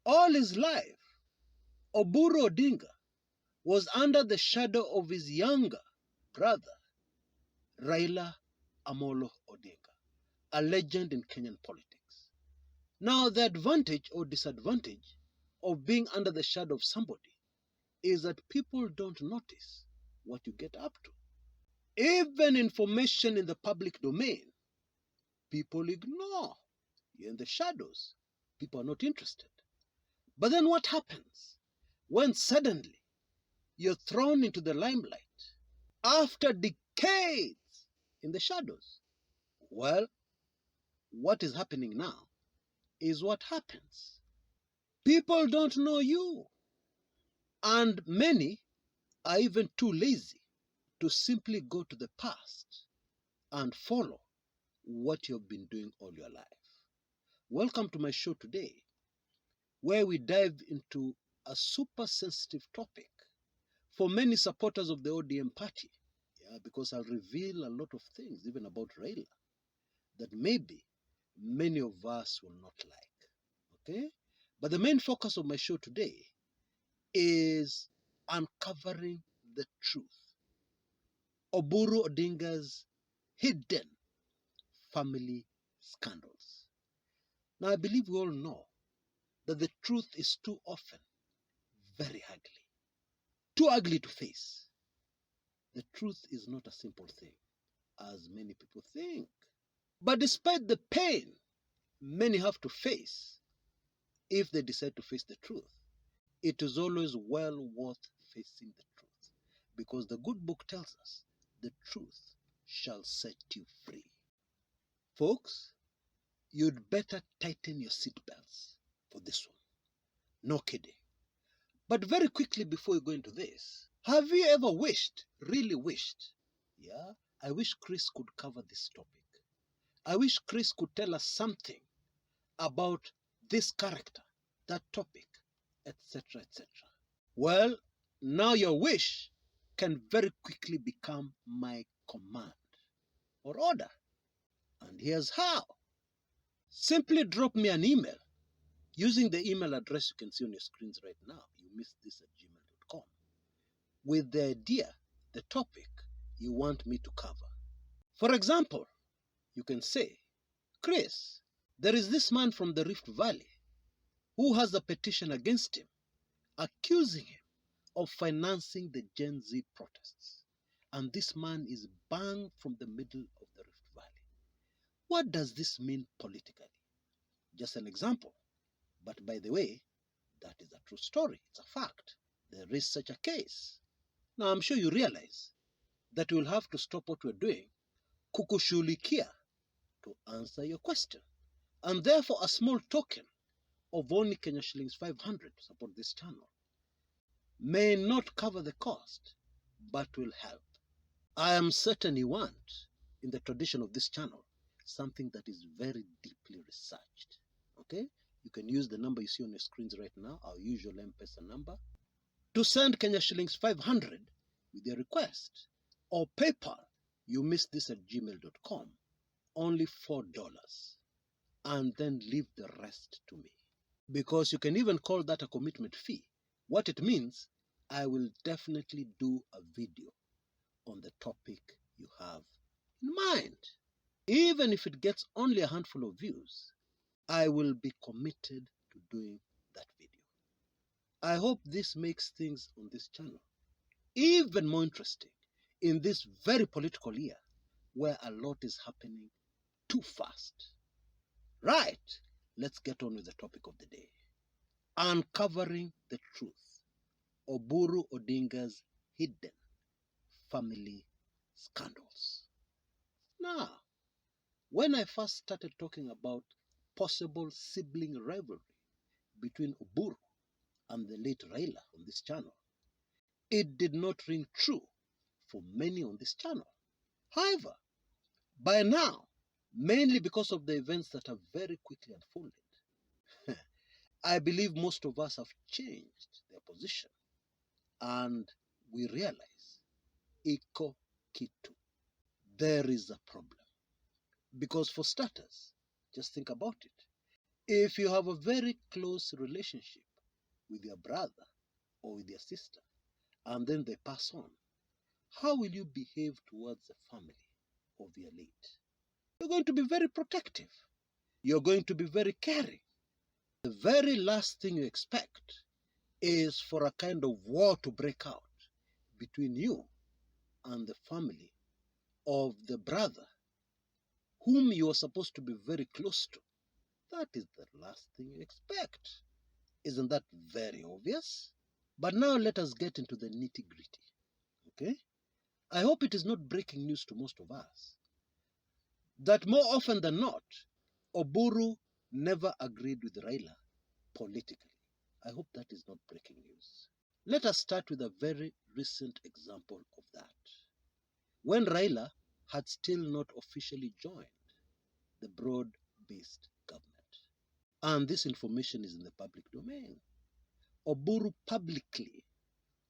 All his life, Oburu Odinga was under the shadow of his younger brother, Raila Odinga, a legend in Kenyan politics. Now, the advantage or disadvantage of being under the shadow of somebody is that people don't notice what you get up to. Even information in the public domain, people ignore. You're in the shadows. People are not interested. But then what happens when suddenly you're thrown into the limelight after decades in the shadows? Well, what is happening now is what happens. People don't know you. And many are even too lazy to simply go to the past and follow what you've been doing all your life. Welcome to my show today, where we dive into a super sensitive topic for many supporters of the ODM party. Because I'll reveal a lot of things, even about Raila, that maybe many of us will not like. Okay? But the main focus of my show today is uncovering the truth. Oburu Odinga's hidden family scandals. Now, I believe we all know that the truth is too often very ugly, too ugly to face. The truth is not a simple thing, as many people think. But despite the pain many have to face, if they decide to face the truth, it is always well worth facing the truth. Because the good book tells us the truth shall set you free. Folks, you'd better tighten your seatbelts for this one. No kidding. But very quickly before we go into this, have you ever wished, really wished, I wish Chris could cover this topic. I wish Chris could tell us something about this character, that topic, etc., etc. Well, now your wish can very quickly become my command or order. And here's how. Simply drop me an email using the email address you can see on your screens right now. You missed this at gmail.com with the idea, the topic you want me to cover. For example, you can say, Chris, there is this man from the Rift Valley who has a petition against him, accusing him of financing the Gen Z protests. And this man is bang from the middle of the Rift Valley. What does this mean politically? Just an example. But by the way, that is a true story. It's a fact. There is such a case. Now, I'm sure you realize that you'll have to stop what we're doing, kukushughulikia, to answer your question. And therefore, a small token of only Kenya shillings 500 to support this channel may not cover the cost, but will help. I am certain you want, in the tradition of this channel, something that is very deeply researched. Okay? You can use the number you see on your screens right now, our usual M-Pesa number, to send Kenya shillings 500 with your request. Or PayPal, you missed this at gmail.com, only $4. And then leave the rest to me. Because you can even call that a commitment fee. What it means, I will definitely do a video on the topic you have in mind. Even if it gets only a handful of views, I will be committed to doing that video. I hope this makes things on this channel even more interesting in this very political year where a lot is happening too fast. Right, let's get on with the topic of the day. Uncovering the truth. Oburu Odinga's hidden family scandals. Now, when I first started talking about possible sibling rivalry between Oburu and the late Raila on this channel, it did not ring true for many on this channel. However, by now, mainly because of the events that have very quickly unfolded, I believe most of us have changed their position and we realize, iko kitu, there is a problem. Because for starters, just think about it. If you have a very close relationship with your brother or with your sister, and then they pass on, how will you behave towards the family of your late? You're going to be very protective. You're going to be very caring. The very last thing you expect is for a kind of war to break out between you and the family of the brother whom you are supposed to be very close to. That is the last thing you expect. Isn't that very obvious? But now let us get into the nitty-gritty. Okay? I hope it is not breaking news to most of us that more often than not, Oburu never agreed with Raila politically. I hope that is not breaking news. Let us start with a very recent example of that. When Raila had still not officially joined the broad-based government. And this information is in the public domain. Oburu publicly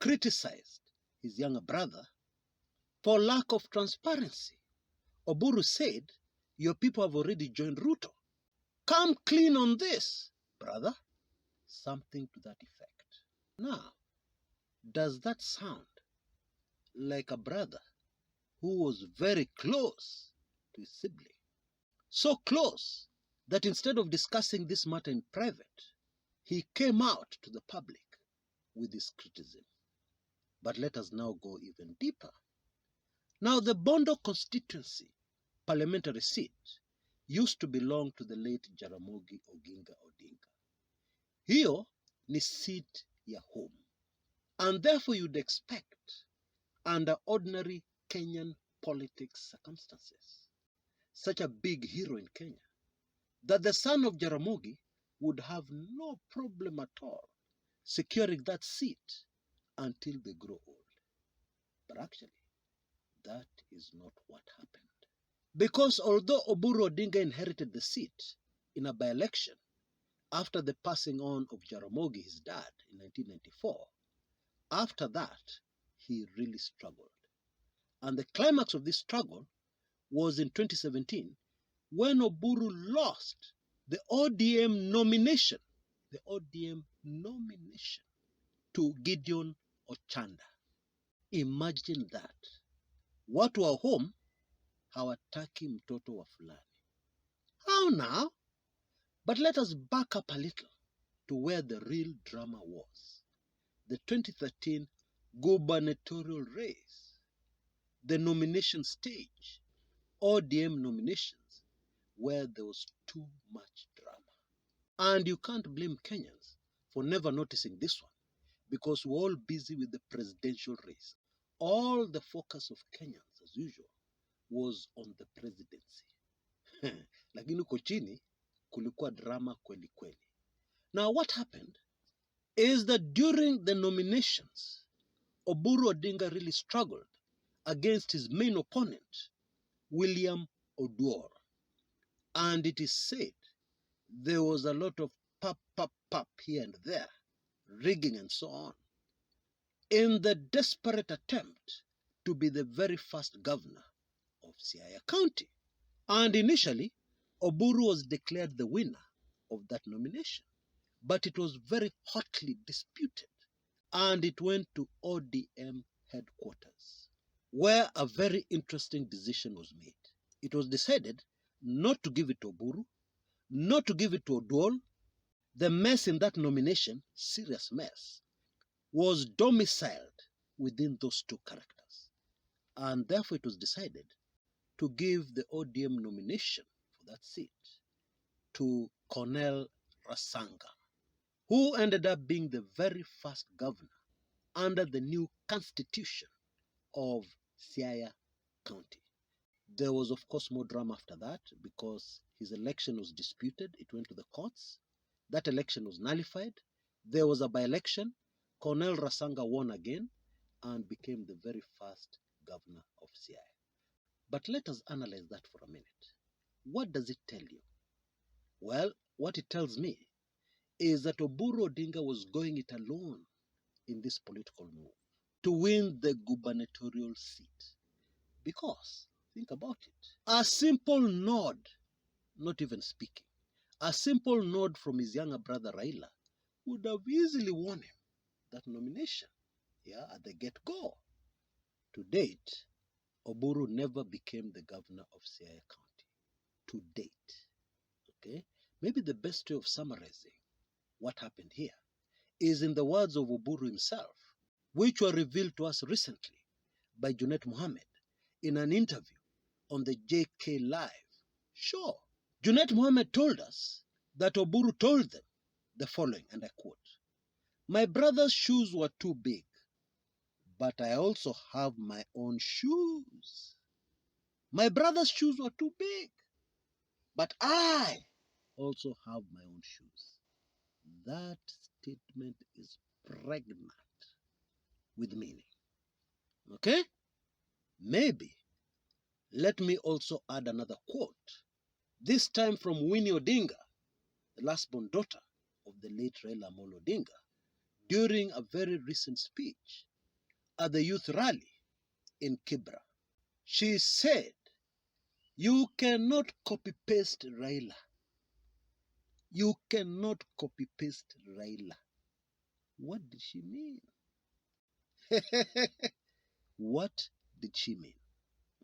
criticized his younger brother for lack of transparency. Oburu said, your people have already joined Ruto. Come clean on this, brother. Something to that effect. Now, does that sound like a brother who was very close to his sibling? So close that instead of discussing this matter in private, he came out to the public with his criticism. But let us now go even deeper. Now, the Bondo constituency parliamentary seat used to belong to the late Jaramogi Oginga Odinga. Hiyo ni seat ya home. And therefore you'd expect, under ordinary Kenyan politics circumstances, such a big hero in Kenya, that the son of Jaramogi would have no problem at all securing that seat until they grow old. But actually, that is not what happened. Because although Oburu Odinga inherited the seat in a by-election after the passing on of Jaramogi, his dad, in 1994, after that, he really struggled. And the climax of this struggle was in 2017 when Oburu lost the ODM nomination, to Gideon Ochanda. Imagine that. Watu wa home hawataki mtoto wa fulani. How now? But let us back up a little to where the real drama was. The 2013 gubernatorial race, the nomination stage, ODM nominations, where there was too much drama. And you can't blame Kenyans for never noticing this one, because we're all busy with the presidential race. All the focus of Kenyans, as usual, was on the presidency. Lakini huko chini kulikuwa drama kweli kweli. Now what happened is that during the nominations, Oburu Odinga really struggled against his main opponent, William Oduor. And it is said there was a lot of pap here and there, rigging and so on, in the desperate attempt to be the very first governor of Siaya County. And initially, Oburu was declared the winner of that nomination. But it was very hotly disputed. And it went to ODM headquarters, where a very interesting decision was made. It was decided not to give it to Oburu, not to give it to Oduor. The mess in that nomination, serious mess, was domiciled within those two characters. And therefore it was decided to give the ODM nomination for that seat to Colonel Rasanga, who ended up being the very first governor under the new constitution of Siaya County. There was, of course, more drama after that because his election was disputed. It went to the courts. That election was nullified. There was a by-election. Colonel Rasanga won again and became the very first governor of Siaya. But let us analyze that for a minute. What does it tell you? Well, what it tells me is that Oburu Odinga was going it alone in this political move to win the gubernatorial seat. Because, think about it, a simple nod, not even speaking, A simple nod from his younger brother Raila would have easily won him that nomination, at the get-go. To date, Oburu never became the governor of Siaya County. To date. Okay? Maybe the best way of summarizing what happened here is in the words of Oburu himself, which were revealed to us recently by Junet in an interview on the JK Live show. Junet told us that Oburu told them the following, and I quote, "My brother's shoes were too big, but I also have my own shoes. My brother's shoes were too big, but I also have my own shoes." That statement is pregnant with meaning. Okay? Maybe let me also add another quote, this time from Winnie Odinga, the last-born daughter of the late Raila Odinga, during a very recent speech at the youth rally in Kibra. She said, "You cannot copy-paste Raila. You cannot copy-paste Raila." What did she mean? What did she mean?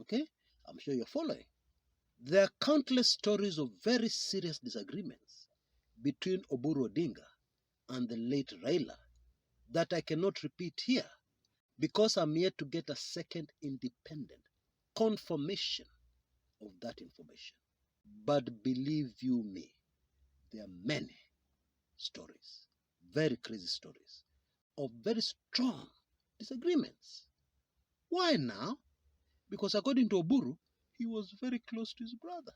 Okay, I'm sure you're following. There are countless stories of very serious disagreements between Oburu Odinga and the late Raila that I cannot repeat here because I'm yet to get a second independent confirmation of that information. But believe you me, there are many stories, very crazy stories, of very strong disagreements. Why now? Because according to Oburu, he was very close to his brother.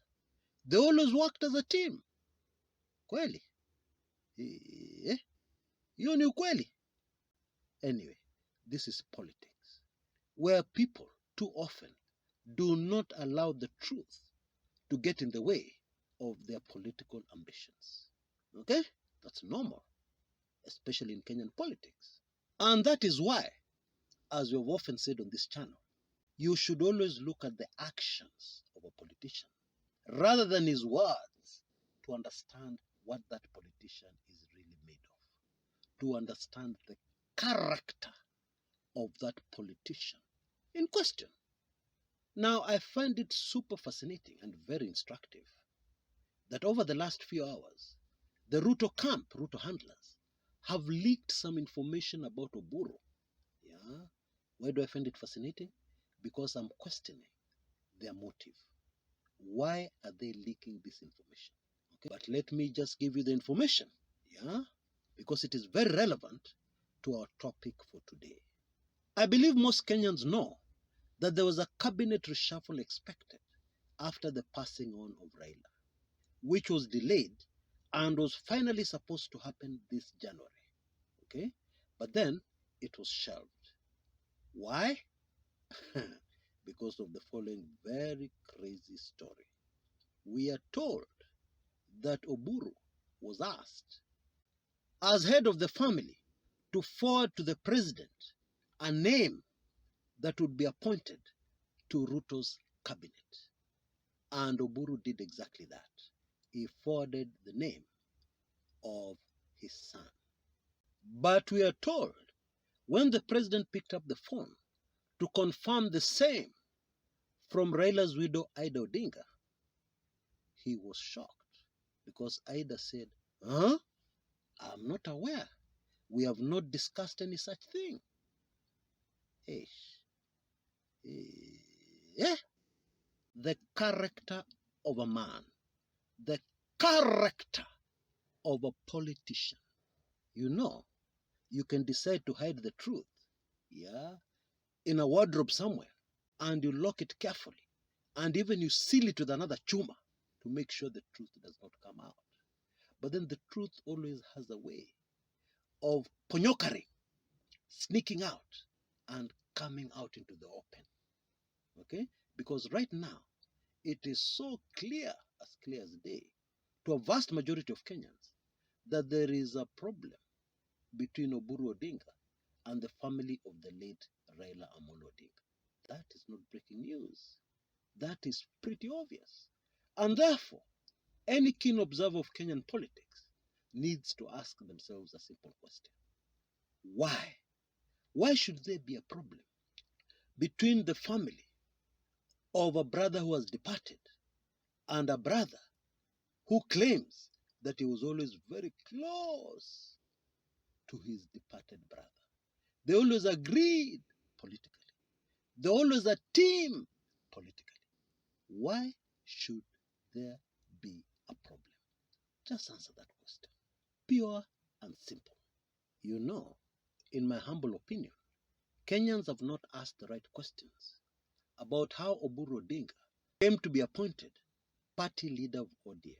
They always worked as a team. Kweli? Hiyo ni ukweli? Anyway, this is politics, where people too often do not allow the truth to get in the way of their political ambitions. Okay? That's normal, especially in Kenyan politics. And that is why, as we've often said on this channel, you should always look at the actions of a politician rather than his words to understand what that politician is really made of, to understand the character of that politician in question. Now, I find it super fascinating and very instructive that over the last few hours, the Ruto camp, Ruto handlers, have leaked some information about Oburu. Why do I find it fascinating? Because I'm questioning their motive. Why are they leaking this information? Okay, but let me just give you the information, because it is very relevant to our topic for today. I believe most Kenyans know that there was a cabinet reshuffle expected after the passing on of Raila, which was delayed and was finally supposed to happen this January. Okay, but then it was shelved. Why? Because of the following very crazy story. We are told that Oburu was asked, as head of the family, to forward to the president a name that would be appointed to Ruto's cabinet. And Oburu did exactly that. He forwarded the name of his son. But we are told when the president picked up the phone to confirm the same from Raila's widow, Ida Odinga, he was shocked because Ida said, "Huh? I'm not aware. We have not discussed any such thing." The character of a man, the character of a politician. You can decide to hide the truth, in a wardrobe somewhere, and you lock it carefully, and even you seal it with another chuma to make sure the truth does not come out. But then the truth always has a way of ponyokering, sneaking out and coming out into the open. Okay? Because right now, it is so clear as day, to a vast majority of Kenyans, that there is a problem between Oburu Odinga and the family of the late Raila Odinga. That is not breaking news. That is pretty obvious. And therefore, Any keen observer of Kenyan politics needs to ask themselves a simple question. Why? Why should there be a problem between the family of a brother who has departed and a brother who claims that he was always very close to his departed brother? They always agreed politically. They always a team politically. Why should there be a problem? Just answer that question. Pure and simple. You know, in my humble opinion, Kenyans have not asked the right questions about how Oburu Odinga came to be appointed party leader of ODM.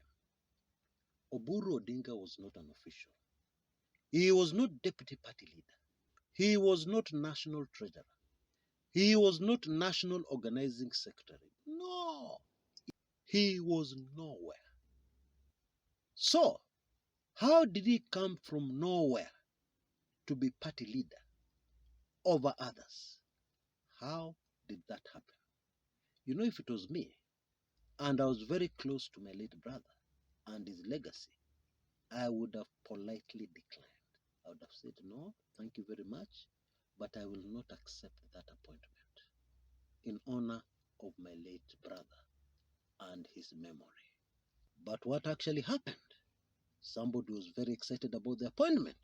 Oburu Odinga was not an official. He was not deputy party leader. He was not national treasurer. He was not national organizing secretary. No, he was nowhere. So, how did he come from nowhere to be party leader over others? How did that happen? You know, if it was me, and I was very close to my late brother and his legacy, I would have politely declined. I would have said, no, thank you very much, but I will not accept that appointment in honor of my late brother and his memory. But what actually happened? Somebody was very excited about the appointment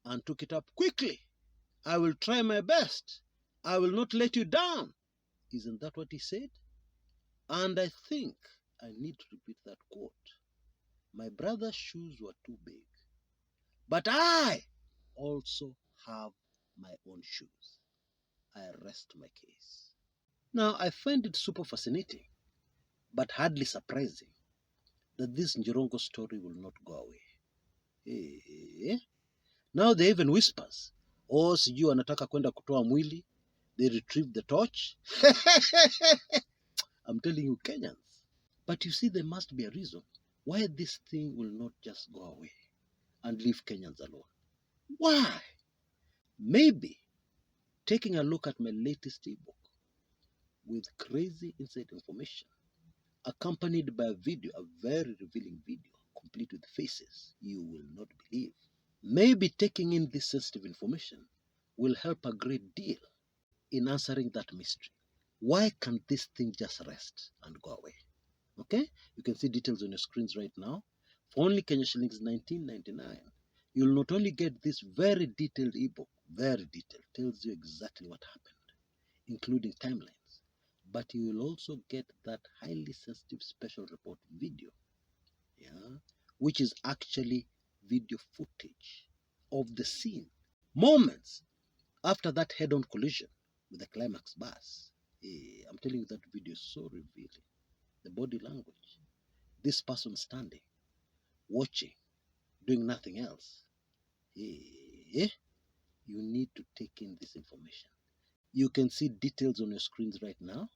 and took it up quickly. I will try my best. I will not let you down. Isn't that what he said? And I think I need to repeat that quote. My brother's shoes were too big, but I also have my own shoes. I rest my case. Now, I find it super fascinating, but hardly surprising, that this Njirongo story will not go away. Now they even whispers, oh, sijui anataka kwenda kutoa mwili. They retrieve the torch. I'm telling you, Kenyans. But you see, there must be a reason why this thing will not just go away and leave Kenyans alone. Why? Maybe taking a look at my latest ebook with crazy inside information, accompanied by a video, a very revealing video, complete with faces you will not believe. Maybe taking in this sensitive information will help a great deal in answering that mystery. Why can't this thing just rest and go away? Okay, you can see details on your screens right now. For only Kenya shillings 19.99, you'll not only get this very detailed ebook, very detailed, tells you exactly what happened, including timelines, but you will also get that highly sensitive special report video, which is actually video footage of the scene, moments after that head-on collision with the climax bus. I'm telling you, that video is so revealing. The body language, this person standing, watching, doing nothing else. You need to take in this information. You can see details on your screens right now.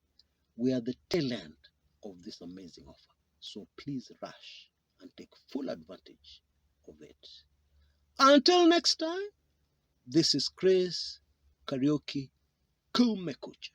We are the tail end of this amazing offer. So please rush and take full advantage of it. Until next time, this is Chris Karaoke Kumekucha.